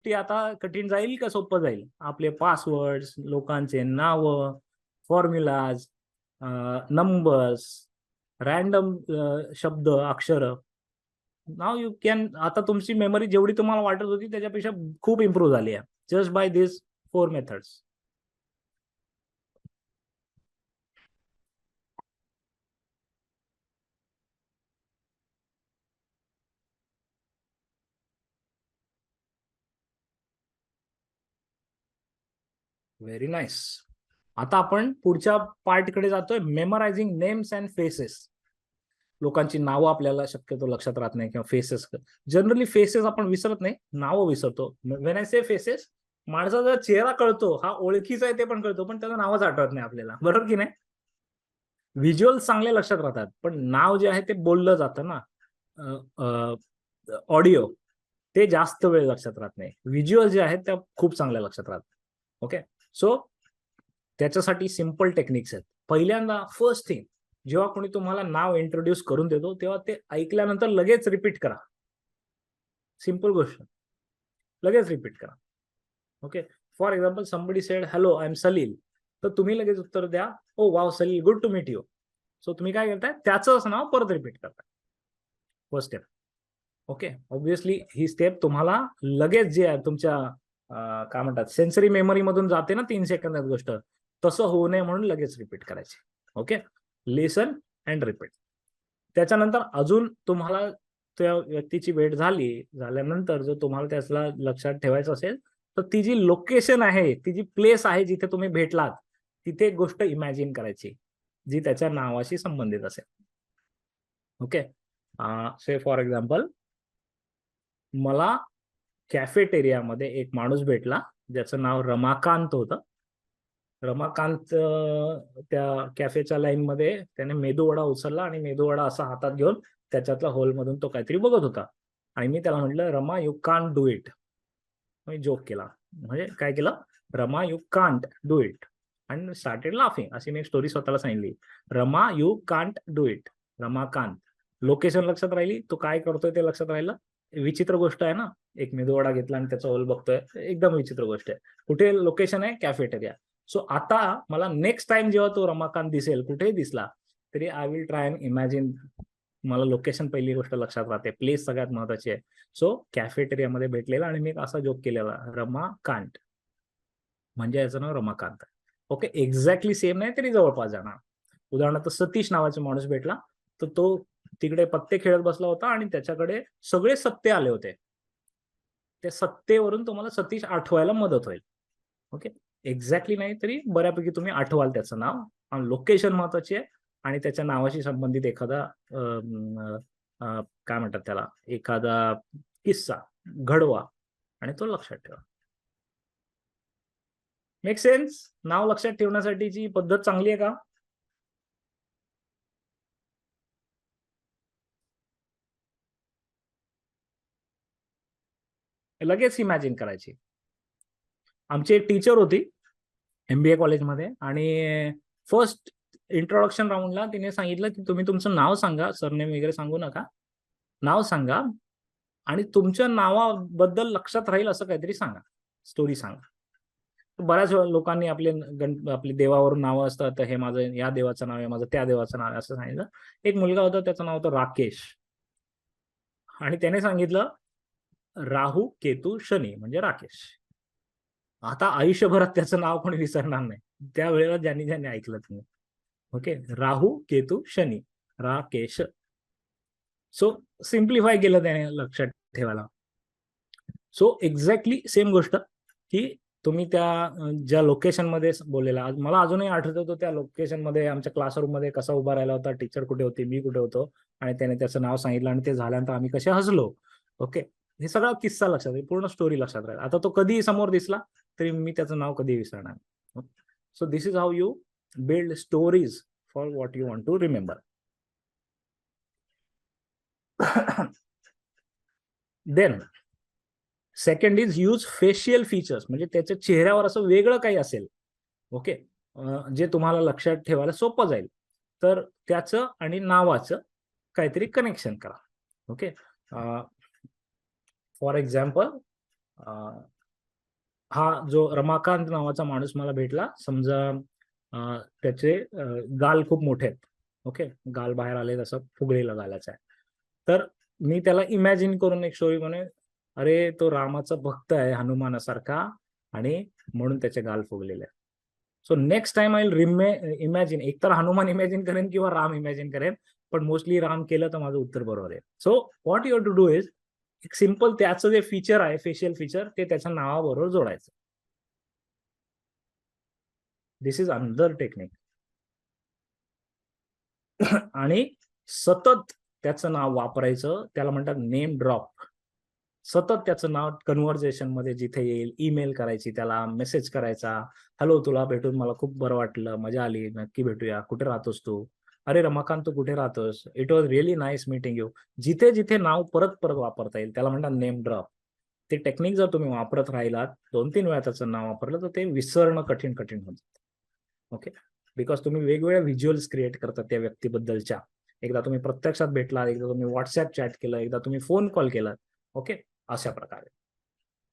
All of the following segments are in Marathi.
गोष्टी आता कठीण जाईल का सोपं जाईल? आपले पासवर्ड, लोकांचे नाव, फॉर्म्युलाज, नंबर्स, रॅन्डम शब्द, अक्षर. नाव यू कॅन, आता तुमची मेमरी जेवढी तुम्हाला वाटत होती त्याच्यापेक्षा खूप इम्प्रूव्ह झाली आहे, just by this 4 methods. Very nice. आता आपण पुढच्या पार्टकडे जातोय, मेमरायझिंग नेम्स अँड फेसेस. लोकांची नावं आपल्याला शक्यतो लक्षात राहत नाही, किंवा फेसेस. जनरली फेसेस आपण विसरत नाही, नावं विसरतो. व्हेन आय से फेसेस, माणसाचा चेहरा कळतो, हा ओळखीचा आहे ते पण कळतो, पण त्याचं नावच आठवत नाही आपल्याला, बरोबर की नाही? व्हिज्युअल चांगले लक्षात राहतात, पण नाव जे आहे ते बोललं जातं ना, ऑडिओ, ते जास्त वेळ लक्षात राहत नाही. व्हिज्युअल जे आहेत त्या खूप चांगल्या लक्षात राहतात. ओके, सो त्याच्यासाठी सिम्पल टेक्निक्स आहेत. पहिल्यांदा फर्स्ट थिंग, जेव्हा कोणी तुम्हाला नाव इंट्रोड्यूस करून देतो तेव्हा ते ऐकल्यानंतर लगेच रिपीट करा. सिम्पल गोष्ट, लगेच रिपीट करा. Okay, for example somebody said hello I am Salil, तर तुम्ही लगेच उत्तर द्या, oh wow Salil, good to meet you. So तुम्ही काय करताय, त्याचंच नाव परत रिपीट करताय. First step. ओके, ऑब्व्हियसली ही स्टेप तुम्हाला लगेच जे आहे तुमच्या काय म्हणतात सेन्सरी मेमरी मधून जाते ना 3 सेकंदात गोष्ट, तसं होऊ नये म्हणून लगेच रिपीट करायची. Okay, listen and repeat. त्याच्यानंतर अजून तुम्हाला त्या व्यक्तीची भेट झाल्यानंतर जर तुम्हाला त्याला लक्षात ठेवायचं असेल, तर ती जी लोकेशन आहे, ती जी प्लेस आहे जिथे तुम्ही भेटलात, तिथे एक गोष्ट इमॅजिन करायची जी त्याच्या नावाशी संबंधित असेल. ओके, से फॉर एक्झाम्पल, मला कॅफेटेरियामध्ये एक माणूस भेटला ज्याचं नाव रमाकांत होतं. रमाकांत त्या कॅफेच्या लाईन मध्ये त्याने मेदूवडा उचलला आणि मेदूवडा असा हातात घेऊन त्याच्यातल्या होलमधून तो काहीतरी बघत होता. आणि मी त्याला म्हटलं, Rama you can't do it. Me joke केला, म्हणजे काय केलं, Rama you can't do it, आणि स्टार्टेड लाफिंग. अशी मी एक स्टोरी स्वतःला सांगितली, Rama you can't do it. Ramakant, location लक्षात राहिली, तो काय करतोय ते लक्षात राहिलं. विचित्र गोष्ट आहे ना, एक मेदूवडा घेतला आणि त्याचा होल बघतोय, एकदम विचित्र गोष्ट आहे. कुठे लोकेशन आहे, कॅफेटेरिया. सो आता मला नेक्स्ट टाइम जेव्हा तो रमाकांत दिसेल, कुठेही दिसला तरी I will try and imagine. मला लोकेशन पहिली गोष्ट लक्षात राहते, प्लेस सगळ्यात महत्वाची आहे. सो कॅफेटेरियामध्ये भेटलेला आणि मी असा जोक केलेला, रमाकांत, म्हणजे याचं नाव रमाकांत. ओके, एक्झॅक्टली सेम नाही तरी जवळपास जाणार. उदाहरणार्थ सतीश नावाचा माणूस भेटला, तर तो तिकडे पत्ते खेळत बसला होता आणि त्याच्याकडे सगळे सत्ते आले होते. त्या सत्तेवरून तुम्हाला सतीश आठवायला मदत होईल. ओके, एक्झॅक्टली नाही तरी बऱ्यापैकी तुम्ही आठवाल त्याचं नाव. आणि लोकेशन महत्वाची आहे, आणि त्याच्या नावाशी संबंधित एखादा काय म्हणतात त्याला, एखादा किस्सा घडवा आणि तो लक्षात ठेवा. Make sense? नाव लक्षात ठेवण्यासाठीची पद्धत चांगली आहे का? लगेच इमॅजिन करायची. आमची एक टीचर होती MBA कॉलेजमध्ये, आणि फर्स्ट इंट्रोडक्शन राऊंडला तिने सांगितलं की तुम्ही तुमचं नाव सांगा, सरनेम वगैरे सांगू नका, नाव सांगा आणि तुमच्या नावाबद्दल लक्षात राहील असं काहीतरी सांगा, स्टोरी सांगा. बऱ्याच लोकांनी आपली देवावरून नावं असतात, तर हे माझं या देवाचं नाव आहे, माझं त्या देवाचं नाव आहे असं सांगितलं. एक मुलगा होता, त्याचं नाव होतं राकेश, आणि त्याने सांगितलं राहू केतू शनी म्हणजे राकेश. आता आयुष्यभरात त्याचं नाव कोणी विसरणार नाही, त्यावेळेला ज्यांनी ज्यांनी ऐकलं तुम्ही. ओके, राहू केतू शनी, राकेश. सो सिम्प्लिफाय केलं त्याने लक्षात ठेवायला. सो एक्झॅक्टली सेम गोष्ट, की तुम्ही त्या ज्या लोकेशन मध्ये बोललेला, मला अजूनही आठवत होतं त्या लोकेशन मध्ये आमच्या क्लासरूम मध्ये कसा उभा राहिला होता, टीचर कुठे होती, मी कुठे होतो, आणि त्याने त्याचं नाव सांगितलं आणि ते झाल्यानंतर आम्ही कसे हसलो. ओके, हे सगळा किस्सा लक्षात राहील, पूर्ण स्टोरी लक्षात राहील. आता तो कधीही समोर दिसला तरी मी त्याचं नाव कधी विसरणार. So this is how you build stories for what you want to remember. Then second is use facial features, म्हणजे त्याच्या चेहऱ्यावर असं वेगळं काही असेल, ओके, जे तुम्हाला लक्षात ठेवायला सोपं जाईल, तर त्याचं आणि नावाचं काहीतरी कनेक्शन करा. ओके, फॉर एक्झाम्पल, हा जो रमाकांत नावाचा माणूस मला भेटला, समजा त्याचे गाल खूप मोठे आहेत, ओके, गाल बाहेर आले, तसं फुगलेला गालाचा आहे. तर मी त्याला इमॅजिन करून एक स्टोरी म्हणे, अरे तो रामाचा भक्त आहे हनुमानासारखा, आणि म्हणून त्याचे गाल फुगलेले आहे. So next time I will imagine, एकतर हनुमान इमॅजिन करेन किंवा राम इमॅजिन करेन, पण मोस्टली राम केलं तर माझं उत्तर बरोबर आहे. So what you have to do is, एक सिम्पल त्याचं जे फीचर आहे, फेशियल फीचर, ते त्याच्या नावाबरोबर जोडायचं. This is another technique. आणि सतत त्याचं नाव वापरायचं, त्याला म्हणतात नेम ड्रॉप. सतत त्याचं नाव कन्व्हर्सेशन मध्ये जिथे येईल, ईमेल करायची, त्याला मेसेज करायचा, हॅलो तुला भेटून मला खूप बरं वाटलं, मजा आली, नक्की भेटूया, कुठे राहतोस तू, अरे रमाकांत तू कुठे राहतोस, it was really nice meeting you. जिथे जिथे नाव परत परत वापरता येईल त्याला म्हणतात नेम ड्रॉप. ते टेक्निक जर तुम्ही वापरत राहिलात, 2-3 वेळा त्याचं नाव वापरलं, तर ते विसरणं कठीण कठीण होतं. ओके, बिकॉज तुम्ही वेगवेगळ्या व्हिज्युअल्स क्रिएट करता त्या व्यक्तीबद्दलच्या. एकदा तुम्ही प्रत्यक्षात भेटला, एकदा तुम्ही व्हॉट्सअप चॅट केलं, एकदा तुम्ही फोन कॉल केला, ओके, अशा प्रकारे.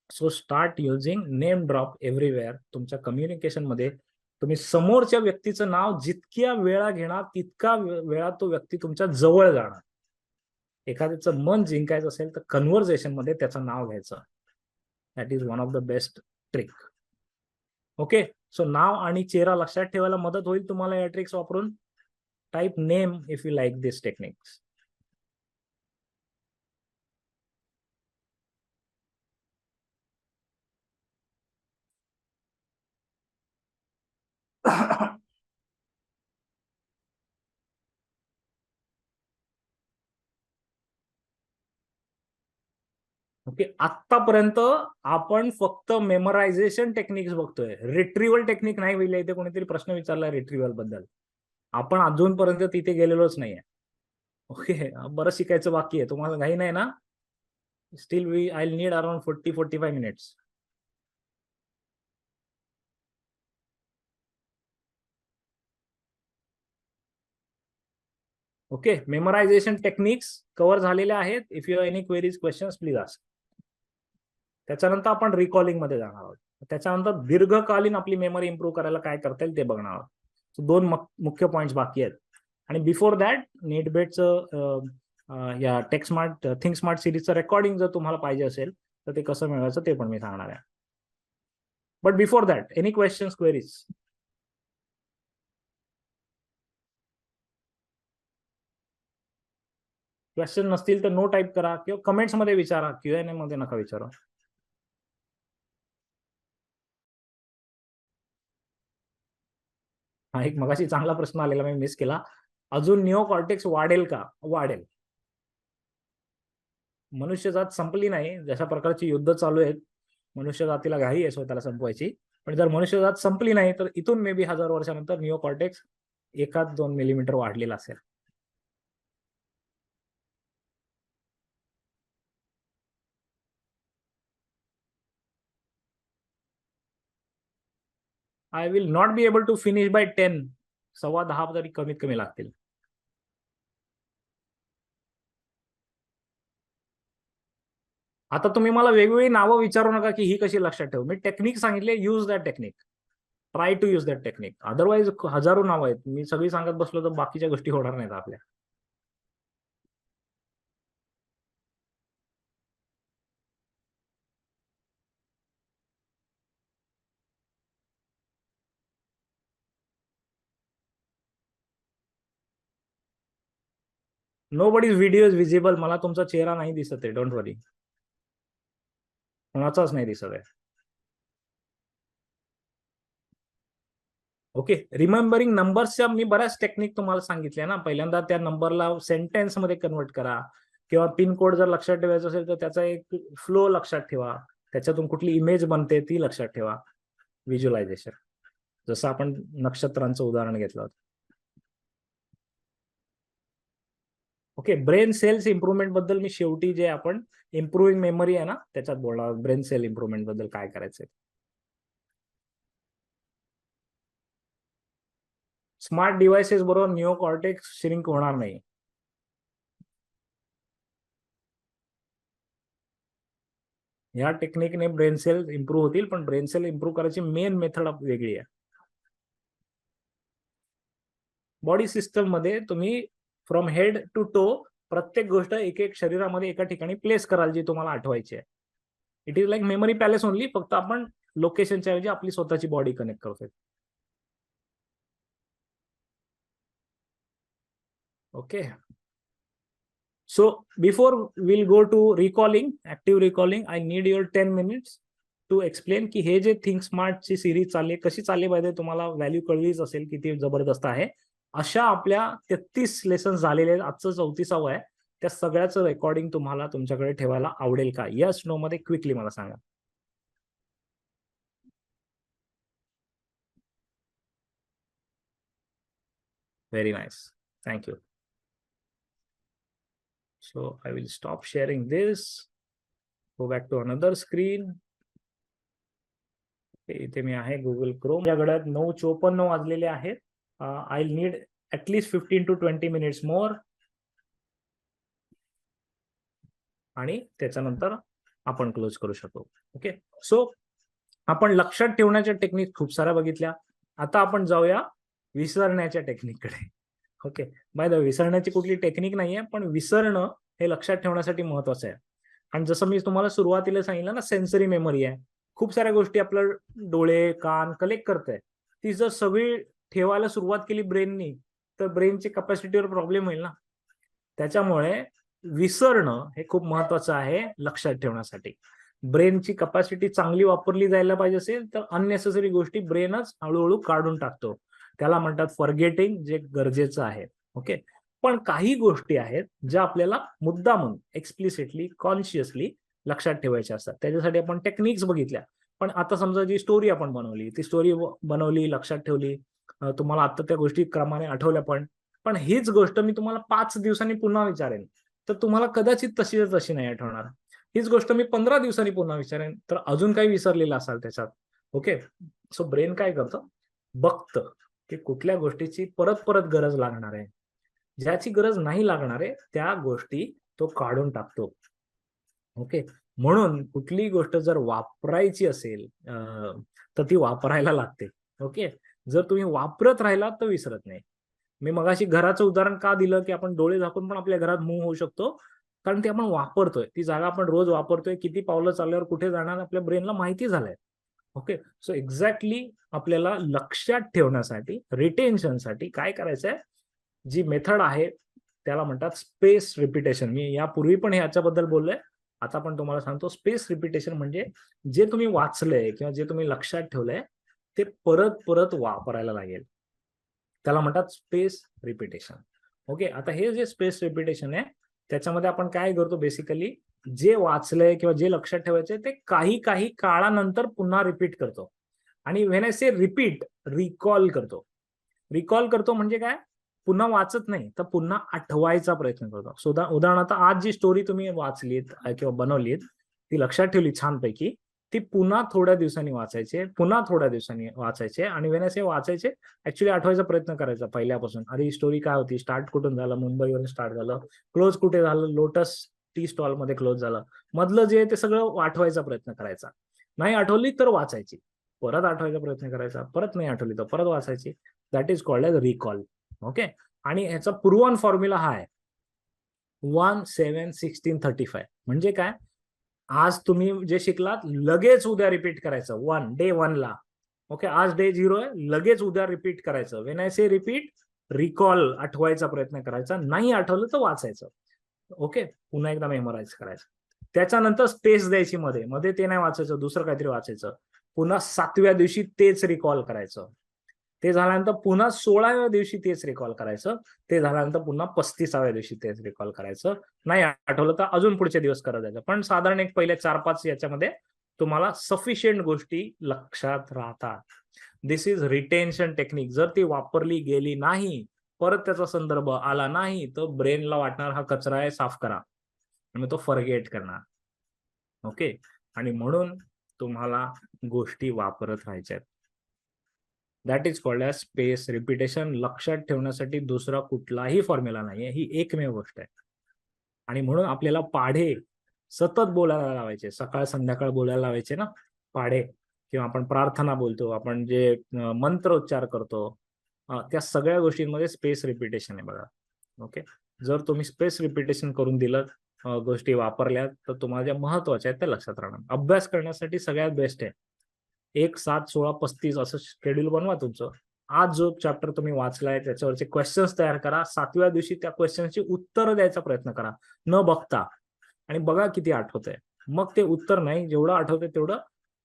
So start using name drop everywhere. तुमच्या कम्युनिकेशन मध्ये तुम्ही समोरच्या व्यक्तीचं नाव जितक्या वेळा घेणार, तितका वेळा तो व्यक्ती तुमच्या जवळ जाणार. एखाद्याचं मन जिंकायचं असेल तर कन्व्हर्सेशन मध्ये त्याचं नाव घ्यायचं. That is one of the best trick. Okay, so नाव आणि चेहरा लक्षात ठेवायला मदत होईल तुम्हाला या ट्रिक्स वापरून. Type name if you like this techniques. Okay, आतापर्यंत आपण फक्त मेमरायझेशन टेक्निक्स बघतोय, रिट्रीवल टेक्निक नाही. होईल इथे कोणीतरी प्रश्न विचारला रिट्रीवल बद्दल, आपण अजूनपर्यंत तिथे गेलेलोच नाहीये. ओके, बरं शिकायचं बाकी आहे. तुम्हाला घाई नाही ना? Still I need around 40-45 minutes. Okay, memorisation techniques cover झालेल्या आहेत. If you any queries, questions, please ask. त्याच्यानंतर आपण रिकॉलिंग मध्ये जाणार आहोत. त्याच्यानंतर दीर्घकालीन आपली मेमरी इम्प्रूव्ह करायला काय करता येईल ते बघणार आहोत. So, 2 मुख्य पॉइंट्स बाकी आहेत. आणि बिफोर दॅट, नेटबेटचं या टेक स्मार्ट थिंक स्मार्ट सिरीजचं रेकॉर्डिंग जर तुम्हाला पाहिजे असेल तर ते कसं मिळवायचं ते पण मी सांगणार आहे. But before that, any questions, queries? Question नसतील तर नो टाईप करा किंवा कमेंट्स मध्ये विचारा, Q&A मध्ये नका विचारा. हा एक मगाशी चांगला प्रश्न आलेला, मी मिस केला. अजून निओ कॉर्टेक्स वाढेल का? वाढेल. मनुष्यजात संपली नाही. जशा प्रकारची युद्ध चालू आहेत, मनुष्यजातीला घाई आहे स्वतःला संपवायची. पण जर मनुष्यजात संपली नाही तर इथून मे बी 1000 वर्षानंतर निओ कॉर्टेक्स 1-2 मिलीमीटर वाढलेला असेल. I will not be able to finish by 10. 10:15 तरी कमीत कमी लागतील. आता तुम्ही मला वेगवेगळी नावं विचारू नका की ही कशी लक्षात ठेवू. मी टेक्निक सांगितले, use that technique, try to use that technique. Otherwise हजारो नावं आहेत, मी सगळी सांगत बसलो तर बाकीच्या गोष्टी होणार नाहीत आपल्या. Nobody's video is visible. मला तुमचा चेहरा नाही दिसत आहे, डोंट वरी. कोणाचाच नाही दिसत आहे. ओके, रिमेंबरिंग नंबर्सच्या मी बऱ्याच टेक्निक तुम्हाला सांगितल्या ना. पहिल्यांदा त्या नंबरला सेंटेन्स मध्ये कन्वर्ट करा, किंवा पिन कोड जर लक्षात ठेवायचा असेल तर त्याचा एक फ्लो लक्षात ठेवा, त्याच्यातून कुठली इमेज बनते ती लक्षात ठेवा. व्हिज्युअलायझेशन, जसं आपण नक्षत्रांचं उदाहरण घेतलं होतं. ओके, ब्रेन सेल्स इम्प्रुव्हमेंट बद्दल मी शेवटी, जे आपण इम्प्रुव्हिंग मेमरी आहे ना त्याच्यात बोलणार, ब्रेन सेल इम्प्रुव्हमेंट बद्दल काय करायचंय. स्मार्ट डिव्हाइसेस बरोबर निओ कॉर्टेक्स श्रिंक होणार नाही. या टेक्निकने ब्रेन सेल इम्प्रूव्ह होतील, पण ब्रेन सेल इम्प्रूव्ह करायची मेन मेथड वेगळी आहे. बॉडी सिस्टम मध्ये तुम्ही फ्रॉम हेड टू टो प्रत्येक गोष्ट एक एक शरीरामध्ये एका ठिकाणी प्लेस कराल जी तुम्हाला आठवायची आहे. It is like memory palace only, फक्त आपण लोकेशनच्या ऐवजी आपली स्वतःची बॉडी कनेक्ट करतोय. Okay, so before will go to recalling, active recalling, I need your 10 minutes to explain की हे जे थिंक स्मार्ट ची सिरीज चालली कशी चालली पाहिजे. तुम्हाला व्हॅल्यू कळलीच असेल किती जबरदस्त आहे. अशा आपल्या 33 लेसन झालेले आहेत, आजचं 34वा आहे. त्या सगळ्याचं रेकॉर्डिंग तुम्हाला तुमच्याकडे ठेवायला आवडेल का? यस नो मध्ये क्विकली मला सांगा. Very nice, thank you. So I will stop sharing this. Go back to another screen. इथे मी आहे गुगल क्रोम. या घड्यात 9:54 वाजलेले आहेत. I need at least 15 to 20 minutes मोर. आणि त्याच्यानंतर आपण क्लोज करू शकतो. ओके, सो आपण लक्षात ठेवण्याच्या टेक्निक खूप साऱ्या बघितल्या. आता आपण जाऊया विसरण्याच्या टेक्निककडे. ओके, बाय द विसरण्याची कुठली टेक्निक नाहीये, पण विसरणं हे लक्षात ठेवण्यासाठी महत्वाचं आहे. आणि जसं मी तुम्हाला सुरुवातीला सांगितलं ना, सेन्सरी मेमरी आहे. खूप साऱ्या गोष्टी आपलं डोळे कान कलेक्ट करताय. ती जर सगळी ठेवायला सुरुवात केली ब्रेननी, तर ब्रेनची कॅपॅसिटीवर प्रॉब्लेम होईल ना. त्याच्यामुळे विसरणं हे खूप महत्वाचं आहे लक्षात ठेवण्यासाठी. ब्रेनची कॅपॅसिटी चांगली वापरली जायला पाहिजे असेल तर अननेसेसरी गोष्टी ब्रेनच हळूहळू काढून टाकतो. त्याला म्हणतात फॉरगेटिंग, जे गरजेचं आहे. ओके, पण काही गोष्टी आहेत ज्या आपल्याला मुद्दामून एक्सप्लिसिटली कॉन्शियसली लक्षात ठेवायच्या असतात. त्याच्यासाठी आपण टेक्निक्स बघितल्या. पण आता समजा जी स्टोरी आपण बनवली, ती स्टोरी बनवली, लक्षात ठेवली, तुम्हाला आता त्या गोष्टी क्रमाने आठवल्या, पण हीच गोष्ट मी तुम्हाला 5 दिवसांनी पुन्हा विचारेन तर तुम्हाला कदाचित तशी नाही आठवणार. हीच गोष्ट मी 15 दिवसांनी पुन्हा विचारेन तर अजून काही विसरलेलं असाल त्याच्यात. ओके, सो ब्रेन काय करतं, बघतं की कुठल्या गोष्टीची परत परत गरज लागणार आहे. ज्याची गरज नाही लागणार आहे त्या गोष्टी तो काढून टाकतो. ओके, म्हणून कुठलीही गोष्ट जर वापरायची असेल तर ती वापरायला लागते. ओके, जर तुम्ही वापरत राहिलात तर विसरत नाही. मी मगाशी घराचं उदाहरण का दिलं की आपण डोळे झाकून पण आपल्या घरात मूव्ह होऊ शकतो, कारण ते आपण वापरतोय, ती जागा आपण रोज वापरतोय. किती पावलं चालल्यावर कुठे जाणार आपल्या ब्रेनला माहिती झालंय. ओके, सो एक्झॅक्टली आपल्याला लक्षात ठेवण्यासाठी, रिटेन्शनसाठी काय करायचंय, जी मेथड आहे त्याला म्हणतात स्पेस रिपिटेशन. मी यापूर्वी पण ह्याच्याबद्दल बोललोय, आता पण तुम्हाला सांगतो. स्पेस रिपिटेशन म्हणजे जे तुम्ही वाचलंय किंवा जे तुम्ही लक्षात ठेवलंय ते परत परत वापरायला लागेल. त्याला म्हणतात स्पेस रिपिटेशन. ओके, आता हे जे स्पेस रिपिटेशन आहे त्याच्यामध्ये आपण काय करतो, बेसिकली जे वाचलंय किंवा जे लक्षात ठेवायचंय ते काही काही काळानंतर पुन्हा रिपीट करतो. आणि when I say repeat, recall करतो. रिकॉल करतो म्हणजे काय, पुन्हा वाचत नाही तर पुन्हा आठवायचा प्रयत्न करतो. उदाहरणार्थ आज जी स्टोरी तुम्ही वाचलीत किंवा बनवलीत, ती लक्षात ठेवली छानपैकी, ती पुन्हा थोड्या दिवसांनी वाचायचे, पुन्हा थोड्या दिवसांनी वाचायचे. आणि वेन असे वाचायचे ऍक्च्युली आठवायचा प्रयत्न करायचा पहिल्यापासून. अरे ही स्टोरी काय होती, स्टार्ट कुठून झालं, मुंबईवरून स्टार्ट झालं, क्लोज कुठे झालं, लोटस टी स्टॉल मध्ये क्लोज झालं. मधलं जे ते सगळं आठवायचा प्रयत्न करायचा. नाही आठवली तर वाचायची, परत आठवायचा प्रयत्न करायचा, परत नाही आठवली तर परत वाचायची. That is called as recall. Okay, आणि ह्याचा पूर्वन फॉर्म्युला हा आहे 1 7 16 35. म्हणजे काय, आज तुम्ही जे शिकलात लगेच उद्या रिपीट करायचं डे 1 ला. ओके, आज डे 0 आहे, लगेच उद्या रिपीट करायचं. When I say repeat, recall आठवायचा प्रयत्न करायचा, नाही आठवलं तर वाचायचं. ओके, पुन्हा एकदा मेमोराईज करायचं. त्याच्यानंतर स्पेस द्यायची, मध्ये ते नाही वाचायचं, दुसरं काहीतरी वाचायचं. पुन्हा 7व्या दिवशी तेच रिकॉल करायचं. ते झाल्यानंतर पुन्हा 16व्या दिवशी तेच रिकॉल करायचं. ते झाल्यानंतर पुन्हा 35व्या दिवशी तेच रिकॉल करायचं. नाही आठवलं तर अजून पुढचे दिवस करत जायचं. पण साधारण एक पहिल्या 4-5 याच्यामध्ये तुम्हाला सफिशियंट गोष्टी लक्षात राहतात. दिस इज रिटेन्शन टेक्निक. जर ती वापरली गेली नाही, परत त्याचा संदर्भ आला नाही, तर ब्रेनला वाटणार हा कचरा आहे, साफ करा, आणि तो फॉरगेट करणार. ओके, आणि म्हणून तुम्हाला गोष्टी वापरत राहायच्या. That is called as space repetition. लक्षात ठेवण्यासाठी दुसरा कुठलाही फॉर्म्युला नाहीये, ही एकमेव गोष्ट आहे. आणि म्हणून आपल्याला पाढे सतत बोलायला लावायचे, सकाळ संध्याकाळ बोलायला लावायचे ना पाढे, किंवा आपण प्रार्थना बोलतो, आपण जे मंत्र उच्चार करतो, त्या सगळ्या गोष्टींमध्ये स्पेस रिपिटेशन आहे बघा. ओके, जर तुम्ही स्पेस रिपिटेशन करून दिलं, गोष्टी वापरल्या, तर तुम्हाला ज्या महत्वाच्या आहेत त्या लक्षात राहणार. अभ्यास करण्यासाठी सगळ्यात बेस्ट आहे 1, 7, 16, 35 असं शेड्यूल बनवा तुमचं. आज जो चॅप्टर तुम्ही वाचलाय त्याच्यावरचे क्वेश्चन्स तयार करा, 7व्या दिवशी त्या क्वेश्चनची उत्तर द्यायचा प्रयत्न करा न बघता, आणि बघा किती आठवतंय. मग ते उत्तर नाही, जेवढं आठवतंय तेवढं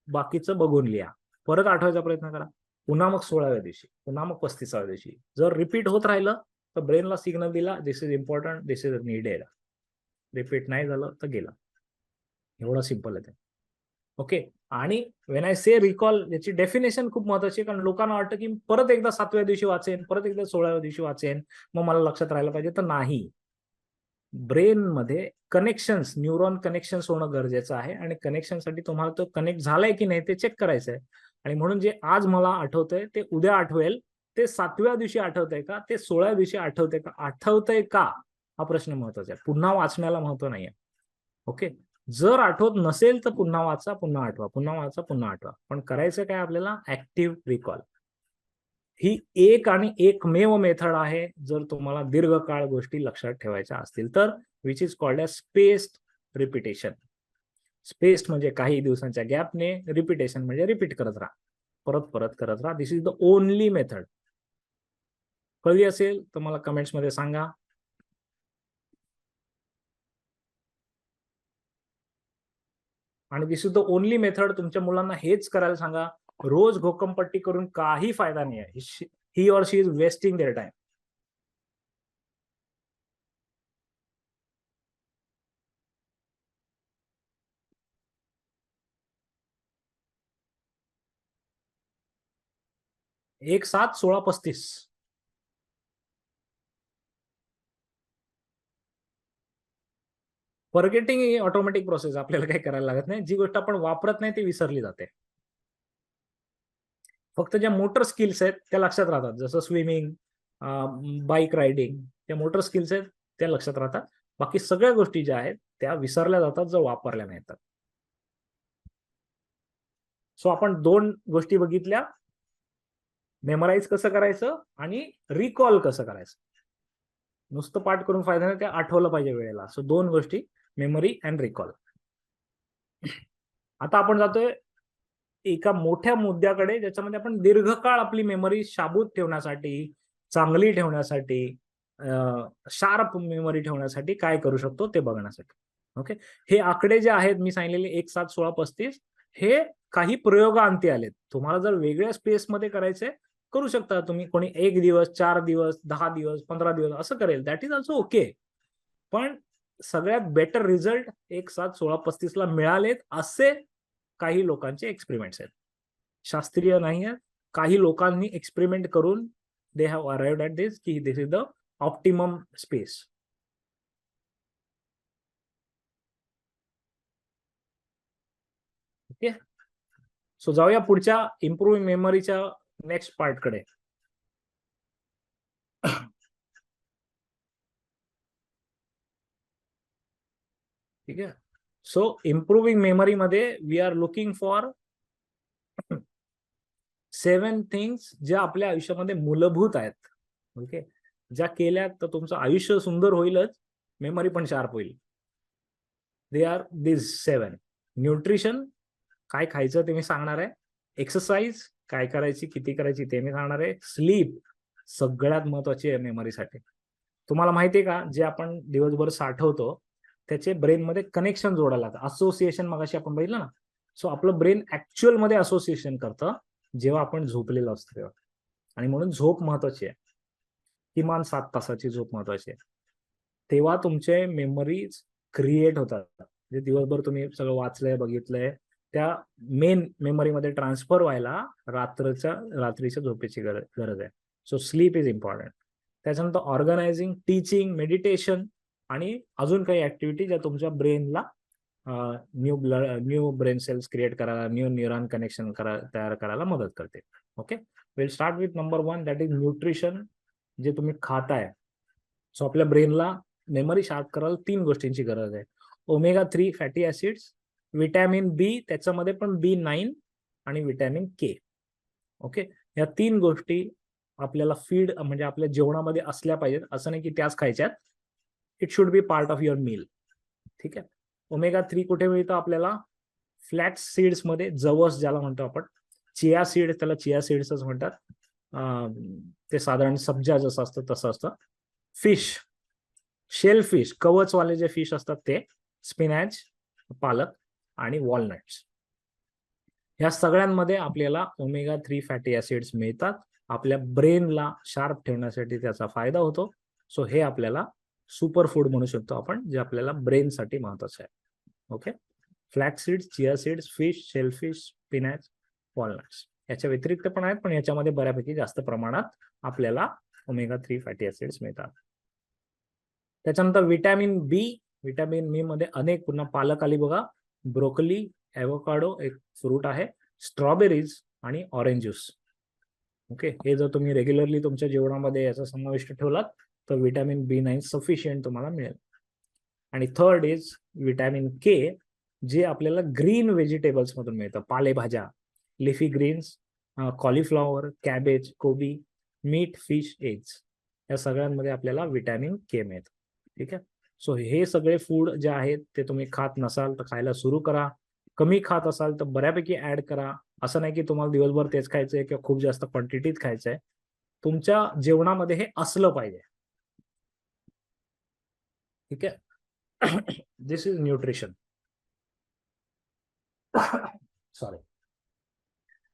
बाकीचं बघून लिहा, परत आठवायचा प्रयत्न करा, पुन्हा मग 16व्या दिवशी, पुन्हा मग 35व्या दिवशी. जर रिपीट होत राहिलं तर ब्रेनला सिग्नल दिला, this is important, this is needed. Repeat नाही झालं तर गेलं. एवढं सिम्पल आहे ते. ओके, आणि वेन आय से रिकॉल, याची डेफिनेशन खूप महत्वाची आहे, कारण लोकांना वाटतं की परत एकदा 7व्या दिवशी वाचेन, परत एकदा 16व्या दिवशी वाचेन, मग मला लक्षात राहायला पाहिजे. तर नाही, ब्रेन मध्ये कनेक्शन्स, न्यूरॉन कनेक्शन्स होणं गरजेचं आहे, आणि कनेक्शनसाठी तुम्हाला तो कनेक्ट झालाय की नाही ते चेक करायचं आहे. आणि म्हणून जे आज मला आठवतंय ते उद्या आठवेल, ते 7व्या दिवशी आठवतंय का, ते 16व्या दिवशी आठवतंय का, हा प्रश्न महत्वाचा आहे. पुन्हा वाचण्याला महत्व नाहीये. ओके, जर आठवत नसेल तर पुन्हा वाचा, पुन्हा आठवा, पुन्हा वाचा, पुन्हा आठवा. पण करायचं काय आपल्याला, ऍक्टिव्ह रिकॉल. ही एक आणि एकमेव मेथड आहे जर तुम्हाला दीर्घकाळ गोष्टी लक्षात ठेवायच्या असतील तर, which is called as spaced repetition. Spaced म्हणजे काही दिवसांच्या गॅपने, रिपिटेशन म्हणजे रिपीट करत राहा, परत परत करत राहा. दिस इज द ओनली मेथड. कळली असेल तर मला कमेंट्स मध्ये सांगा. आणि दिस इज द ओनली मेथड. तुमच्या मुलांना हेच करायला सांगा. रोज घोकमपट्टी करून काही फायदा नाही आहे. He or she is wasting their time. एक 7, 16, 35. फॉरगेटिंग ही ऑटोमॅटिक प्रोसेस, आपल्याला काही करायला लागत नाही. जी गोष्ट आपण वापरत नाही ती विसरली जाते. फक्त ज्या मोटर स्किल्स आहेत त्या लक्षात राहतात, जसं स्विमिंग, बाईक रायडिंग, त्या मोटर स्किल्स आहेत त्या लक्षात राहतात. बाकी सगळ्या गोष्टी ज्या आहेत त्या विसरल्या जातात जर वापरल्या नाही तर. सो आपण 2 गोष्टी बघितल्या, मेमोराईज कसं करायचं आणि रिकॉल कसं करायचं. नुसतं पाठ करून फायदा नाही, ते आठवलं पाहिजे वेळेला. सो 2 गोष्टी, मेमरी अँड रिकॉल. आता आपण जातोय एका मोठ्या मुद्द्याकडे, ज्याच्यामध्ये आपण दीर्घकाळ आपली मेमरी शाबूत ठेवण्यासाठी, चांगली ठेवण्यासाठी, शार्प मेमरी ठेवण्यासाठी काय करू शकतो ते बघण्यासाठी. ओके, हे आकडे जे आहेत मी सांगितलेले 1, 7, 16, 35, हे काही प्रयोगांती आलेत. तुम्हाला जर वेगळ्या स्पेसमध्ये करायचे करू शकता तुम्ही. कोणी 1 दिवस, 4 दिवस, 10 दिवस, 15 दिवस असं करेल, दॅट इज ऑल्सो ओके. पण सगळ्यात बेटर रिझल्ट 1, 7, 16, 35 ला मिळालेत असे काही लोकांचे एक्सपेरिमेंट्स आहेत. शास्त्रीय नाही आहेत. काही लोकांनी एक्सपेरिमेंट करून दे हॅव अराइव्हड ॲट दिस की this is the optimum space. Okay, so जाऊया पुढच्या इम्प्रूव्हिंग मेमरीच्या नेक्स्ट पार्टकडे. ठीक आहे, सो इम्प्रूव्हिंग मेमरी मध्ये we are looking for 7 things ज्या आपल्या आयुष्यामध्ये मूलभूत आहेत. ओके, ज्या केल्या तर तुमचं आयुष्य सुंदर होईलच, मेमरी पण शार्प होईल. They are this 7. न्यूट्रिशन, काय खायचं ते मी सांगणार आहे. एक्सरसाइज, काय करायची, किती करायची ते मी सांगणार आहे. स्लीप, सगळ्यात महत्वाची आहे मेमरीसाठी. तुम्हाला माहिती आहे का, जे आपण दिवसभर साठवतो त्याचे ब्रेनमध्ये कनेक्शन जोडायला लागतं. असोसिएशन मगाशी आपण बघितलं ना. सो आपलं ब्रेन ऍक्च्युअल मध्ये असोसिएशन करतं जेव्हा आपण झोपलेलो असतो तेव्हा. आणि म्हणून झोप महत्वाची आहे. किमान 7 तासाची झोप महत्वाची आहे. तेव्हा तुमचे मेमरीज क्रिएट होतात. म्हणजे दिवसभर तुम्ही सगळं वाचलंय, बघितलंय, त्या मेन मेमरीमध्ये ट्रान्सफर व्हायला रात्रीच्या झोपेची गरज आहे. So sleep is important. त्याच्यानंतर ऑर्गनायझिंग, टीचिंग, मेडिटेशन आणि अजून काही ऍक्टिव्हिटी ज्या तुमच्या ब्रेनला न्यू ब्रेन सेल्स क्रिएट करायला, न्यू न्यूरॉन कनेक्शन तयार करायला मदत करते. Okay, will start with number 1, that is nutrition. जे तुम्ही खाताय. सो आपल्या ब्रेनला मेमरी शार्प करायला 3 गोष्टींची गरज आहे. ओमेगा 3 फॅटी ऍसिड्स, विटॅमिन बी, त्याच्यामध्ये पण B9 आणि विटॅमिन के. ओके, या 3 गोष्टी आपल्याला फीड म्हणजे आपल्या जेवणामध्ये असल्या पाहिजेत. असं नाही की त्याच खायच्यात. It should be part of your meal. ठीक आहे. ओमेगा 3 कुठे मिळतं आपल्याला? फ्लॅक्स सीड्स मध्ये, जवस ज्याला म्हणतो आपण, चिया सीड, त्याला चिया सीड्सच म्हणतात. ते साधारण सब्जा जसं असतं तसं असतं. फिश, शेल फिश, कवचवाले जे फिश असतात ते, स्पिनॅच, पालक आणि वॉलनट्स, या सगळ्यांमध्ये आपल्याला ओमेगा 3 फॅटी ऍसिड्स मिळतात. आपल्या ब्रेनला शार्प ठेवण्यासाठी त्याचा फायदा होतो. सो हे आपल्याला सुपर फूड म्हणू शकतो आपण, जे आपल्याला ब्रेनसाठी महत्वाचं आहे. Okay, flax seeds, chia seeds, fish, shellfish, spinach, walnuts. याच्या व्यतिरिक्त पण आहेत, पण याच्यामध्ये बऱ्यापैकी जास्त प्रमाणात आपल्याला ओमेगा 3 फॅटी ऍसिड्स मिळतात. त्याच्यानंतर विटॅमिन बी. विटॅमिन बी मध्ये अनेक, पुन्हा पालक आली बघा, ब्रोकली, एवोकाडो एक फ्रूट आहे, स्ट्रॉबेरीज आणि ऑरेंज ज्यूस. ओके, हे जर तुम्ही रेग्युलरली तुमच्या जेवणामध्ये याचा समाविष्ट ठेवलात तर विटॅमिन B9 सफिशियंट तुम्हाला मिळेल. आणि थर्ड इज विटॅमिन के, जे आपल्याला ग्रीन व्हेजिटेबल्स मधून मिळतं, पालेभाज्या, लिफी ग्रीन्स, कॉलीफ्लॉवर, कॅबेज, कोबी, मीट, फिश, एग्स, या सगळ्यांमध्ये आपल्याला विटॅमिन के मिळतं. ठीक आहे. सो हे सगळे फूड जे आहेत ते तुम्ही खात नसाल तर खायला सुरू करा. कमी खात असाल तर बऱ्यापैकी ऍड करा. असं नाही की तुम्हाला दिवसभर तेच खायचंय किंवा खूप जास्त क्वांटिटीत खायचंय. तुमच्या जेवणामध्ये हे असलं पाहिजे. ठीक आहे. This is nutrition. Sorry.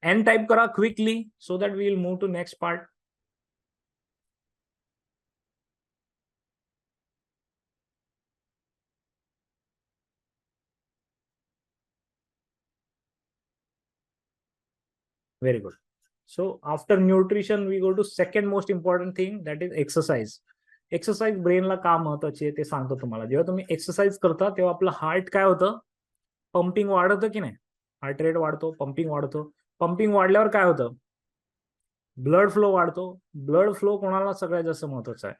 N type करा quickly so that we will move to next part. Very good. So after nutrition we go to second most important thing, that is exercise. Exercise ब्रेनला का महत्वाची आहे ते सांगतो तुम्हाला. जेव्हा तुम्ही एक्सरसाइज करता तेव्हा आपलं हार्ट काय होतं? पंपिंग वाढतं की नाही? हार्ट रेट वाढतो, पंपिंग वाढतो. पंपिंग वाढल्यावर काय होतं? ब्लड फ्लो वाढतो. ब्लड फ्लो कोणाला सगळ्यात जास्त महत्वाचं आहे?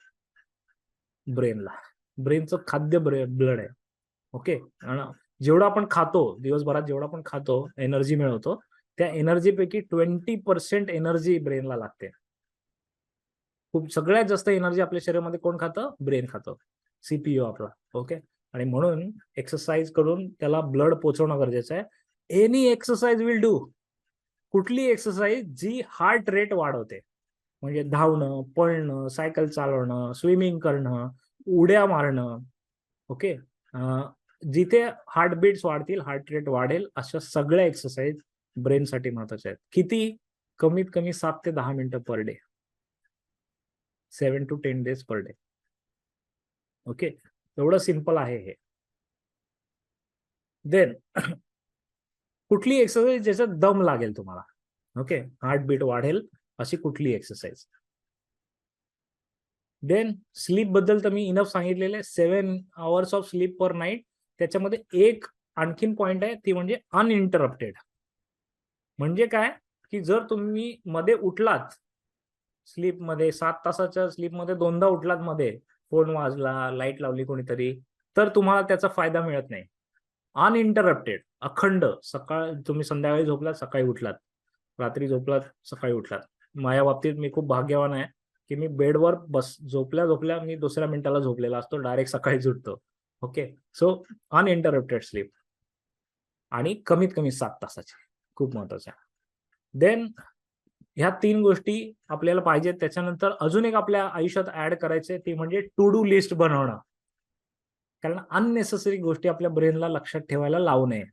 ब्रेनला. ब्रेनचं खाद्य ब्लड आहे. ओके, जेवढं आपण खातो दिवसभरात, जेवढं आपण खातो, एनर्जी मिळवतो, त्या एनर्जीपैकी 20% एनर्जी ब्रेनला लागते. खूप सगळ्यात जास्त एनर्जी आपल्या शरीरामध्ये कोण खातं? ब्रेन खातं, सीपीयू आपला. ओके, आणि म्हणून एक्सरसाइज करून त्याला ब्लड पोहोचवणं गरजेचं आहे. Any exercise will do. कुठली एक्सरसाइज जी हार्ट रेट वाढवते, म्हणजे धावणं, पळणं, सायकल चालवणं, स्विमिंग करणं, उड्या मारणं. ओके, जिथे हार्टबीट्स वाढतील, हार्ट रेट वाढेल, अशा सगळ्या एक्सरसाइज ब्रेनसाठी महत्वाच्या आहेत. किती? कमीत कमी 7 ते 10 मिनिटं per day, 7 to 10 days per day. Okay, एवढं सिंपल आहे हे. देन कुठली एक्सरसाइज ज्याच्यात दम लागेल तुम्हाला, ओके, हार्टबीट वाढेल अशी कुठली एक्सरसाइज. देन स्लीप बद्दल तर मी इनफ सांगितलेले, 7 hours of sleep per night. त्याच्यामध्ये एक आणखीन पॉइंट आहे, ती म्हणजे अनइंटरप्टेड. म्हणजे काय की जर तुम्ही मध्ये उठलात स्लीपमध्ये, 7 तासाच्या स्लीपमध्ये दोनदा उठलात, मध्ये फोन वाजला, लाईट लावली कोणीतरी, तर तुम्हाला त्याचा फायदा मिळत नाही. अनइंटरप्टेड, अखंड, सकाळ तुम्ही संध्याकाळी झोपलात, सकाळी उठलात, रात्री झोपलात, सकाळी उठलात. माझ्या बाबतीत मी खूप भाग्यवान आहे की मी बेडवर झोपल्या झोपल्या मी दुसऱ्या मिनिटाला झोपलेला असतो, डायरेक्ट सकाळीच उठतो. ओके, सो अनइंटरप्टेड स्लीप आणि कमीत कमी 7 तासाची, खूप महत्वाचं आहे. देन ह्या 3 गोष्टी आपल्याला पाहिजेत. त्याच्यानंतर अजून एक आपल्या आयुष्यात ऍड करायचे, ती म्हणजे टू डू लिस्ट बनवणं. कारण अननेसेसरी गोष्टी आपल्या ब्रेनला लक्षात ठेवायला लावू नये.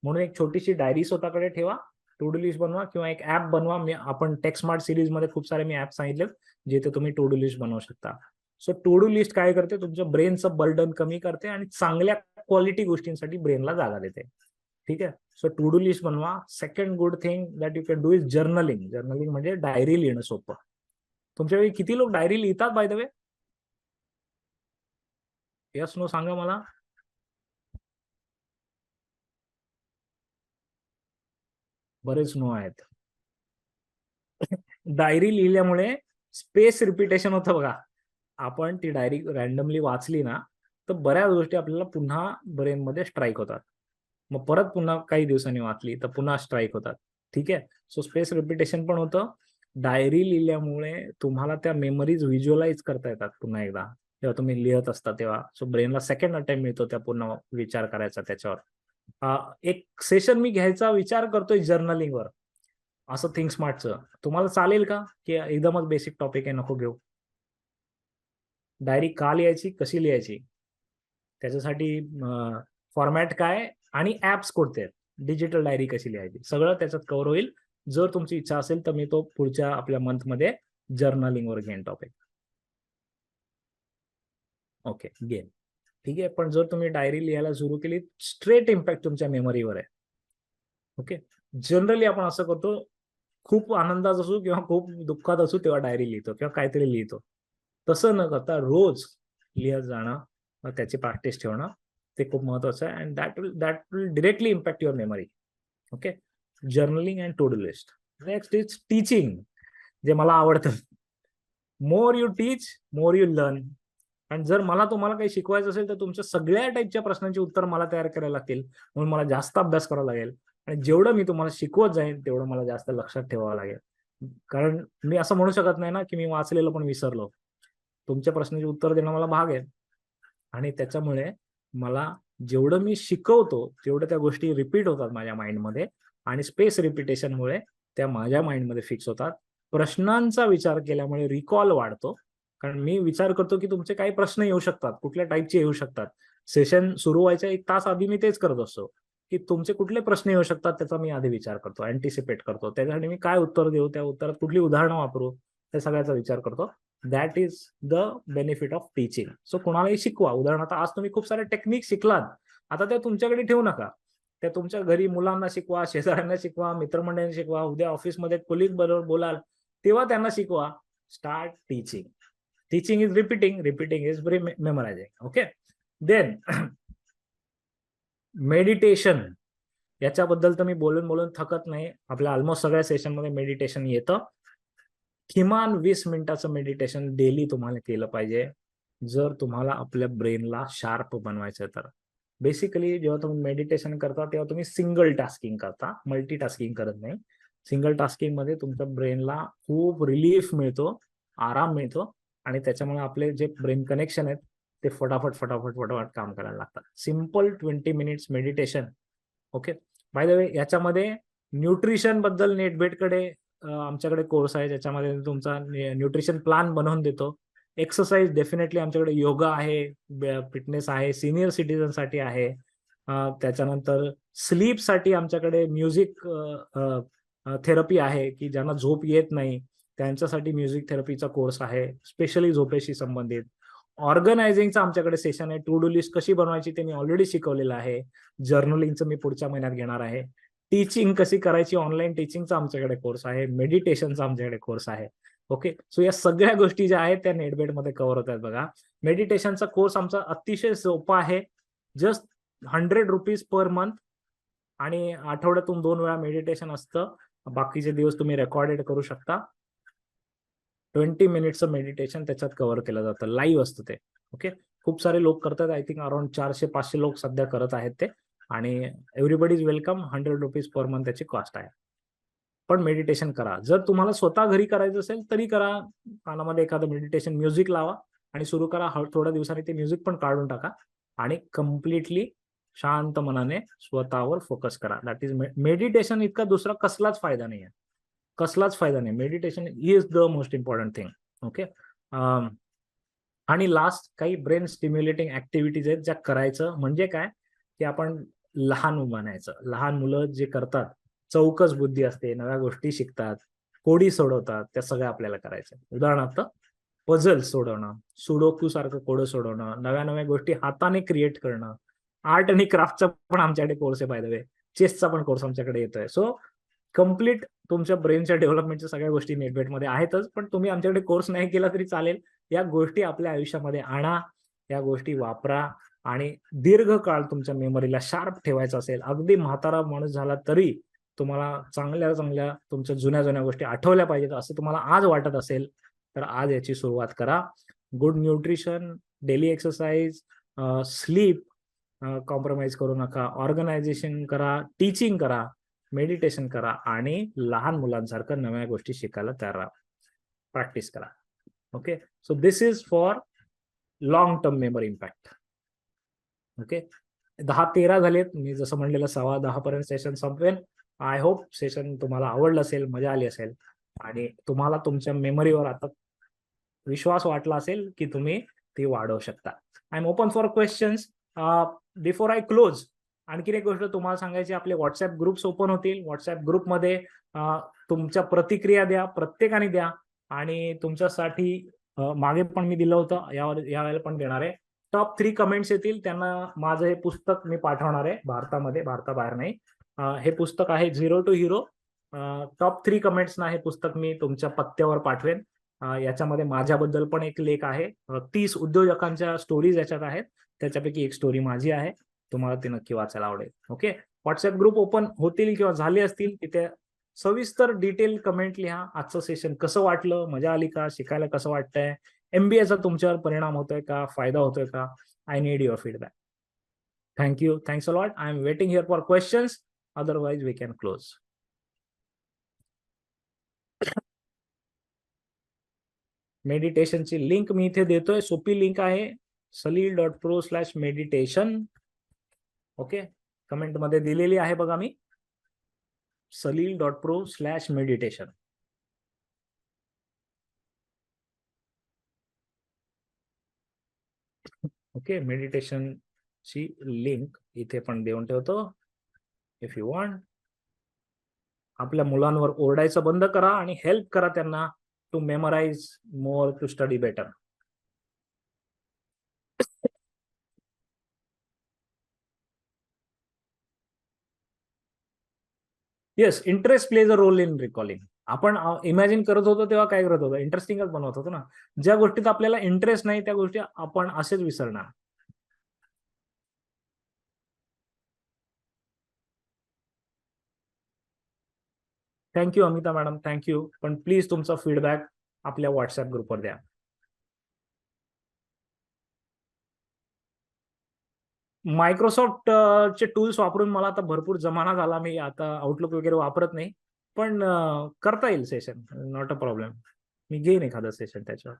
म्हणून एक छोटीशी डायरी स्वतःकडे ठेवा, टू डू लिस्ट बनवा, किंवा एक ऍप बनवा. आपण टेक्स्मार्ट सिरीज मध्ये खूप सारे मी ऍप सांगितले जिथे तुम्ही टू डू लिस्ट बनवू शकता. सो टू डू लिस्ट काय करते? तुमच्या ब्रेनचं बर्डन कमी करते आणि चांगल्या क्वालिटी गोष्टींसाठी ब्रेनला जागा देते. ठीक आहे. सो टू डू लिस्ट बनवा. Second good thing that you can do is journaling. Journaling म्हणजे डायरी लिहिणं सोपं. तुमच्या वेळी किती लोक डायरी लिहितात by the way? Yes no सांगा मला. बरेच नो आहेत. डायरी लिहिल्यामुळे स्पेस रिपिटेशन होतं बघा. आपण ती डायरी रॅन्डमली वाचली ना तर बऱ्याच गोष्टी आपल्याला पुन्हा ब्रेनमध्ये स्ट्राईक होतात. मग परत पुन्हा काही दिवसांनी वाचली तर पुन्हा स्ट्राईक होतात. ठीक आहे. सो स्पेस रिपिटेशन पण होतं. डायरी लिहिल्यामुळे तुम्हाला त्या मेमरीज व्हिज्युअलाइज करता येतात पुन्हा एकदा. जेव्हा तुम्ही लिहत असता तेव्हा. सो ब्रेनला सेकंड अटेम्प्ट मिळतो त्या पूर्ण विचार करायचा त्याच्यावर. एक सेशन मी घ्यायचा विचार करतोय जर्नलिंगवर, असं थिंक स्मार्टचं. तुम्हाला चालेल का? की एकदमच बेसिक टॉपिक आहे, नको घेऊ? डायरी का लिहायची, कशी लिहायची, त्याच्यासाठी फॉर्मॅट काय आणि ऍप्स कोणते आहेत, डिजिटल डायरी कशी लिहायची, सगळं त्याच्यात कव्हर होईल. जर तुमची इच्छा असेल तर मी तो पुढच्या आपल्या मंथमध्ये जर्नलिंगवर घेईन टॉपिक. ओके, घेईन. ठीक आहे. पण जर तुम्ही डायरी लिहायला सुरू केली, स्ट्रेट इम्पॅक्ट तुमच्या मेमरीवर आहे. ओके. जनरली आपण असं करतो, खूप आनंदात असू किंवा खूप दुःखात असू तेव्हा डायरी लिहितो किंवा काहीतरी लिहितो. तसं न करता रोज लिहत जाणं, त्याची प्रॅक्टिस ठेवणं, ते खूप महत्वाचं आहे. And that will directly impact your memory. Okay. Journaling and to do list. Next is teaching, जे मला आवडतं. More you teach, more you learn. आणि जर मला तुम्हाला काही शिकवायचं असेल तर तुमच्या सगळ्या टाईपच्या प्रश्नांची उत्तर मला तयार करायला लागतील. म्हणून मला जास्त अभ्यास करावा लागेल आणि जेवढं मी तुम्हाला शिकवत जाईन तेवढं मला जास्त लक्षात ठेवावं लागेल. कारण मी असं म्हणू शकत नाही ना की मी वाचलेलं पण विसरलो. तुमच्या प्रश्नाची उत्तर देणं मला भाग आहे. आणि त्याच्यामुळे मला जेवढं मी शिकवतो तेवढं त्या गोष्टी रिपीट होतात माझ्या माइंडमध्ये आणि स्पेस रिपिटेशनमुळे त्या माझ्या माइंडमध्ये फिक्स होतात. प्रश्नांचा विचार केल्यामुळे रिकॉल वाढतो. कारण मी विचार करतो की तुमचे काही प्रश्न येऊ शकतात, कुठल्या टाईपचे येऊ शकतात. सेशन सुरू व्हायच्या 1 तास आधी मी तेच करत असतो की तुमचे कुठले प्रश्न येऊ शकतात त्याचा मी आधी विचार करतो, अँटिसिपेट करतो. त्याच्यासाठी मी काय उत्तर देऊ, त्या उत्तरात कुठली उदाहरणं वापरू, त्या सगळ्याचा विचार करतो. That is the benefit of teaching. So कोणालाही शिकवा. उदाहरणार्थ आज तुम्ही खूप सारे टेक्निक शिकलात, आता त्या तुमच्याकडे ठेवू नका. त्या तुमच्या घरी मुलांना शिकवा, शेजाऱ्यांना शिकवा, मित्रमंडळींना शिकवा. उद्या ऑफिसमध्ये कोलीग बरोबर बोलाल तेव्हा त्यांना शिकवा. Start teaching. Teaching is repeating, repeating is memorising. Okay. Then meditation. याच्याबद्दल तर मी बोलून बोलून थकत नाही. आपल्या ऑलमोस्ट सगळ्या सेशनमध्ये मेडिटेशन येतं. किमान 20 मिनिटाचं मेडिटेशन डेली तुम्हाला केलं पाहिजे, जर तुम्हाला आपल्या ब्रेनला शार्प बनवायचं तर. बेसिकली जेव्हा तुम्ही मेडिटेशन करता तेव्हा तुम्ही सिंगल टास्किंग करता, मल्टीटास्किंग करत नाही. सिंगल टास्किंग मध्ये तुमच्या ब्रेनला खूप रिलीफ मिळतो, आराम मिळतो आणि त्याच्यामुळे आपले जे ब्रेन कनेक्शन आहेत ते फटाफट फटाफट फटाफट काम करायला लागतात. Simple 20 minutes meditation. Okay. Bye the वे, याच्यामध्ये न्यूट्रिशन बद्दल नेटबेटकडे आमच्याकडे कोर्स आहे, ज्याच्यामध्ये तुमचा न्यूट्रिशन प्लॅन बनवून देतो. एक्सरसाइज डेफिनेटली आमच्याकडे योगा आहे, फिटनेस आहे, सिनियर सिटीजन साठी आहे. त्याच्यानंतर स्लीप साठी आमच्याकडे म्युझिक थेरपी आहे, की ज्यांना झोप येत नाही त्यांच्यासाठी म्युझिक थेरपीचा कोर्स आहे, स्पेशली झोपेशी संबंधित. ऑर्गनायझिंगचं आमच्याकडे सेशन आहे. टू डू लिस्ट कशी बनवायची ते मी ऑलरेडी शिकवलेलं आहे. जर्नलिंगचं मी पुढच्या महिन्यात घेणार आहे. टीचिंग कशी करायची, ऑनलाईन टीचिंगचा आमच्याकडे कोर्स आहे. मेडिटेशनचा आमच्याकडे कोर्स आहे. ओके. सो या सगळ्या गोष्टी ज्या आहेत त्या नेटबेटमध्ये कव्हर होत आहेत बघा. मेडिटेशनचा कोर्स आमचा अतिशय सोपा आहे. जस्ट ₹100 पर मंथ आणि आठवड्यातून 2 वेळा मेडिटेशन असतं. बाकीचे दिवस तुम्ही रेकॉर्डेड करू शकता. 20 मिनिटचं मेडिटेशन त्याच्यात कव्हर केलं जातं. लाईव्ह असतं ते. ओके. खूप सारे लोक करतात. आय थिंक अराउंड 400-500 लोक सध्या करत आहेत ते. आणि everybody is welcome. ₹100 per month त्याची कॉस्ट आहे. पण मेडिटेशन करा. जर तुम्हाला स्वतः घरी करायचं असेल तरी करा. कानामध्ये एखादं मेडिटेशन म्युझिक लावा आणि सुरू करा. थोड्या दिवसांनी ते म्युझिक पण काढून टाका आणि कम्प्लिटली शांत मनाने स्वतःवर फोकस करा. That is meditation. इतका दुसरा कसलाच फायदा नाही आहे. कसलाच फायदा नाही. Meditation is the most important thing. Okay. आणि लास्ट काही ब्रेन स्टिम्युलेटिंग ऍक्टिव्हिटीज आहेत ज्या करायचं. म्हणजे काय की आपण लहान बनायचं. लहान मुलं जे करतात, चौकस बुद्धी असते, नव्या गोष्टी शिकतात, कोडी सोडवतात, त्या सगळ्या आपल्याला करायचं. उदाहरणार्थ पझल सोडवणं, सुडोकू सारखं कोडं सोडवणं, नव्या नव्या गोष्टी हाताने क्रिएट करणं. आर्ट आणि क्राफ्टचा पण आमच्याकडे कोर्स आहे बाय द वे. चेसचा पण कोर्स आमच्याकडे येतोय. सो कम्प्लीट तुमच्या ब्रेनच्या डेव्हलपमेंटच्या सगळ्या गोष्टी नेटबेटमध्ये आहेतच. पण तुम्ही आमच्याकडे कोर्स नाही केला तरी चालेल. या गोष्टी आपल्या आयुष्यामध्ये आणा, या गोष्टी वापरा आणि दीर्घकाळ तुमच्या मेमरीला शार्प ठेवायचं असेल, अगदी म्हातारा माणूस झाला तरी तुम्हाला चांगल्या चांगल्या तुमच्या जुन्या जुन्या गोष्टी आठवल्या पाहिजेत असं तुम्हाला आज वाटत असेल तर आज याची सुरुवात करा. Good nutrition, daily exercise, sleep compromise करू नका, ऑर्गनायझेशन करा, टीचिंग करा, मेडिटेशन करा आणि लहान मुलांसारखं नव्या गोष्टी शिकायला तयार राहा, प्रॅक्टिस करा. Okay, so this is for long term memory impact. Okay, 10-13 झालेत. मी जसं म्हणलेलं 10:15 पर्यंत सेशन संपवेल. आय होप सेशन तुम्हाला आवडलं असेल, मजा आली असेल आणि तुम्हाला तुमच्या मेमरीवर आता विश्वास वाटला असेल की तुम्ही ती वाढवू शकता. I am open for questions. Before I close, आणखीन एक गोष्ट तुम्हाला सांगायची, आपले व्हॉट्सअप ग्रुप्स ओपन होतील. व्हॉट्सअप ग्रुपमध्ये तुमच्या प्रतिक्रिया द्या, प्रत्येकाने द्या. आणि तुमच्यासाठी मागे पण मी दिलं होतं, यावेळेला पण देणार आहे. टॉप 3 कमेंट्स येतील, त्यांना माझं हे पुस्तक मी पाठवणार आहे भारतामध्ये, भारताबाहेर नाही. हे पुस्तक आहे झिरो टू हिरो. टॉप 3 कमेंट्सना हे पुस्तक मी तुमच्या पत्त्यावर पाठवेन. याच्यामध्ये माझ्याबद्दल पण एक लेख आहे. 30 उद्योजकांच्या स्टोरीज याच्यात आहेत, त्याच्यापैकी एक स्टोरी माझी आहे. तुम्हाला ती नक्की वाचायला आवडेल. ओके, व्हॉट्सअप ग्रुप ओपन होतील किंवा झाले असतील, तिथे सविस्तर डिटेल कमेंट लिहा. आजचं सेशन कसं वाटलं, मजा आली का, शिकायला कसं वाटतंय, MBA चा तुमच्यावर परिणाम होतोय का, फायदा होतोय का. I need your feedback. Thank you, thanks a lot. I am waiting here for questions, otherwise we can close. मेडिटेशनची लिंक मी इथे देतोय, सोपी लिंक आहे, salil.pro/meditation. ओके, कमेंट मध्ये दिलेली आहे बघा मी, salil.pro/meditation. ओके, मेडिटेशनची लिंक इथे पण देऊन ठेवतो इफ यू वॉन्ट. आपल्या मुलांवर ओरडायचं बंद करा आणि हेल्प करा त्यांना to memorize more, to study better. Yes, interest plays a role in recalling. आपण इमॅजिन करत होतो तेव्हा काय करत होतो, इंटरेस्टिंगच बनवत होतो ना. ज्या गोष्टीत आपल्याला इंटरेस्ट नाही त्या गोष्टी आपण असेच विसरणार. Thank you Amita madam, thank you. पण प्लीज तुमचा फीडबॅक आपल्या व्हॉट्सअप ग्रुपवर द्या. मायक्रोसॉफ्ट चे टूल्स वापरून मला आता भरपूर जमाना झाला, मी आता आउटलुक वगैरे वापरत नाही. पण करता येईल सेशन, नॉट अ प्रॉब्लेम. मी घेईन एखादं सेशन त्याच्यावर.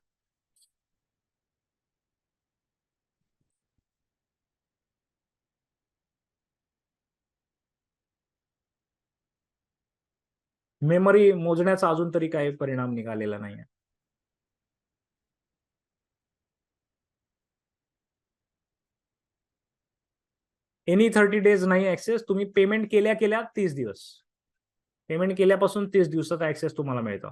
मेमरी मोजण्याचा अजून तरी काही परिणाम निघालेला नाहीये. एनी 30 डेज नाही ऍक्सेस. तुम्ही पेमेंट केल्या केल्या 30 दिवस, पेमेंट केल्यापासून 30 दिवसाचा ऍक्सेस तुम्हाला मिळतो.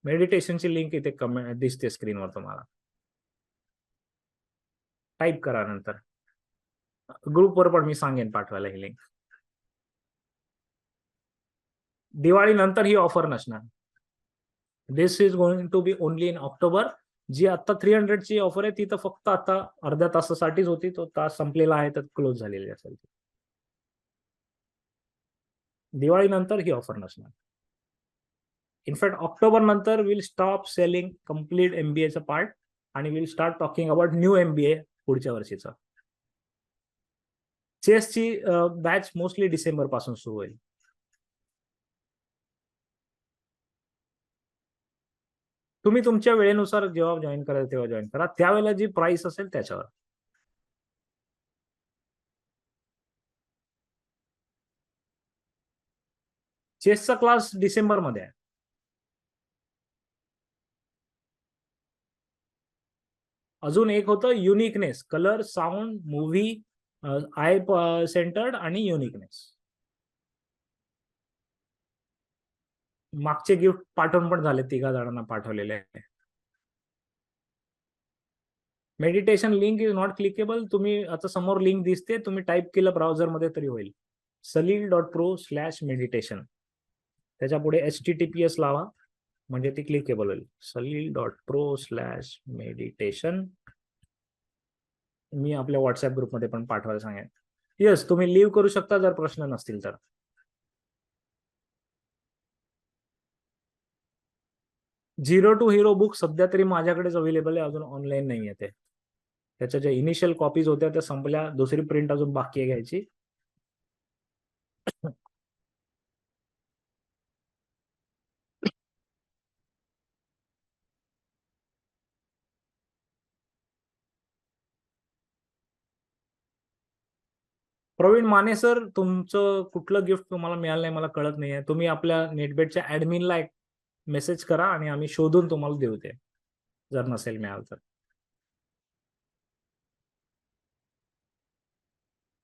मेडिटेशनची लिंक इथे दिसते स्क्रीनवर तुम्हाला. टाईप करा, नंतर ग्रुपवर पण मी सांगेन पाठवायला ही लिंक. दिवाळी नंतर ही ऑफर नसणार. This is going to be only in October. जी आता 300 ची ऑफर आहे ती तर फक्त आता अर्ध्या तासासाठीच होती, तो तास संपलेला आहे, तर क्लोज झालेली असेल. दिवाळी नंतर ही ऑफर नसणार. इनफॅक्ट ऑक्टोबर नंतर विल स्टॉप सेलिंग कम्प्लीट MBAचं पार्ट आणि will start talking about new MBA पुढच्या वर्षीचं. चेसची बॅच मोस्टली डिसेंबर पासून सुरू होईल. तुम्ही तुमच्या वेळेनुसार जेव्हा जॉईन कराल तेव्हा जॉईन करा, त्यावेळेला जी प्राइस असेल त्याच्यावर. चेसचा क्लास डिसेंबर मध्ये आहे. अजून एक होतं uniqueness, colour, sound, movie, I centred आणि युनिकनेस. मागचे गिफ्ट पाठवून पण झाले, 3 जणांना पाठवलेले आहे. Meditation link is not clickable. तुम्ही आता समोर लिंक दिसते, तुम्ही टाईप केलं ब्राउझरमध्ये तरी होईल, salil.pro/meditation. त्याच्या पुढे HTTPS लावा म्हणजे ती क्लिकेबल होईल. salil.pro/meditation. मी आपल्या व्हॉट्सअप ग्रुपमध्ये पण पाठवायला सांगेन. येस, तुम्ही लिव्ह करू शकता जर प्रश्न नसतील तर. झिरो टू हिरो बुक सध्या तरी माझ्याकडेच अवेलेबल आहे, अजून ऑनलाईन नाही आहे ते. त्याच्या ज्या इनिशियल कॉपीज होत्या त्या संपल्या, दुसरी प्रिंट अजून बाकी आहे घ्यायची. प्रवीण माने सर, तुमचं कुठलं गिफ्ट तुम्हाला मिळालं नाही मला कळत नाहीये. तुम्ही आपल्या नेटबेटच्या ऍडमिनला एक मेसेज करा आणि आम्ही शोधून तुम्हाला देऊ ते, जर नसेल मिळालं तर.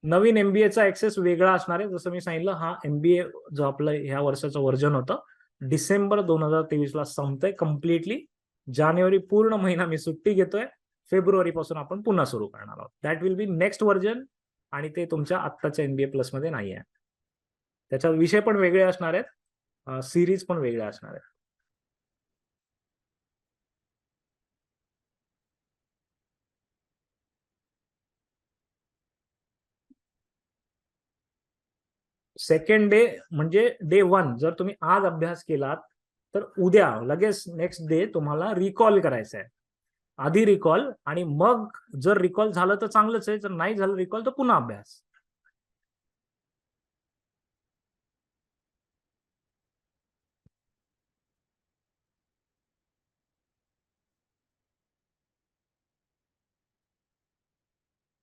नवीन एमबीएचा ऍक्सेस वेगळा असणार आहे. जसं मी सांगितलं, हा एमबीए जो आपलं ह्या वर्षाचं व्हर्जन होतं, डिसेंबर 2023 ला संपतंय कम्प्लिटली. जानेवारी पूर्ण महिना मी सुट्टी घेतोय. फेब्रुवारी पासून आपण पुन्हा सुरू करणार आहोत. That will be next version, आणि ते तुमच्या आत्ताच्या एमबीए प्लस मध्ये नाही आहे. त्याचा विषय पण वेगळे असणार आहेत, सिरीज पण वेगळ्या असणार आहेत. सेकंड डे म्हणजे डे 1 जर तुम्ही आज अभ्यास केलात, तर उद्या लगेच नेक्स्ट डे तुम्हाला रिकॉल करायचं आहे. आधी रिकॉल, आणि मग जर रिकॉल झालं तर चांगलंच आहे, जर नाही झालं रिकॉल तर पुन्हा अभ्यास.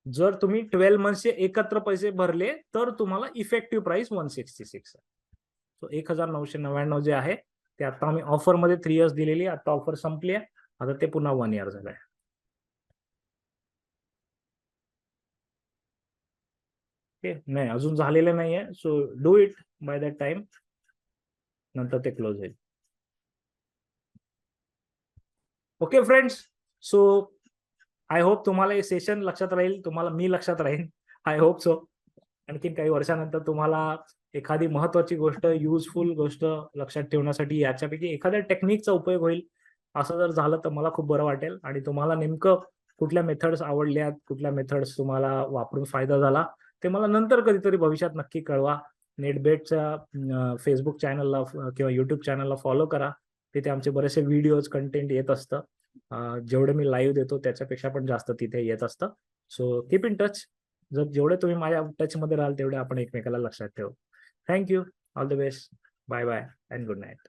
जर तुम्ही 12 मंथचे एकत्र पैसे भरले तर तुम्हाला इफेक्टिव्ह प्राइस 166 आहे. सो 1999 जे आहे ते आता आम्ही ऑफर मध्ये 3 इयर्स दिलेली, आता ऑफर संपली आहे, आता ते पुन्हा 1 इयर झालंय. ओके, नाही अजून झालेलं नाहीये. So do it by that time, नंतर ते क्लोज होईल. Okay friends, so I hope तुम्हाला हे सेशन लक्षात राहील, तुम्हाला मी लक्षात राहील, आय होप सो. आणखीन काही वर्षानंतर तुम्हाला एखादी महत्वाची गोष्ट, युजफुल गोष्ट लक्षात ठेवण्यासाठी याच्यापैकी एखाद्या टेक्निकचा उपयोग होईल. असं जर झालं तर मला खूप बरं वाटेल. आणि तुम्हाला नेमकं कुठल्या मेथड्स आवडल्यात, कुठल्या मेथड्स तुम्हाला वापरून फायदा झाला, ते मला नंतर कधीतरी भविष्यात नक्की कळवा. नेटबेटच्या फेसबुक चॅनलला किंवा युट्यूब चॅनलला फॉलो करा. तिथे आमचे बरेचसे व्हिडिओज, कंटेंट येत असतं. जेवढे मी लाईव्ह देतो त्याच्यापेक्षा पण जास्त तिथे येत असतं. So keep in touch. जर जेवढे तुम्ही माझ्या टच मध्ये राहाल तेवढे आपण एकमेकाला लक्षात ठेवू. Thank you. All the best. Bye bye and good night.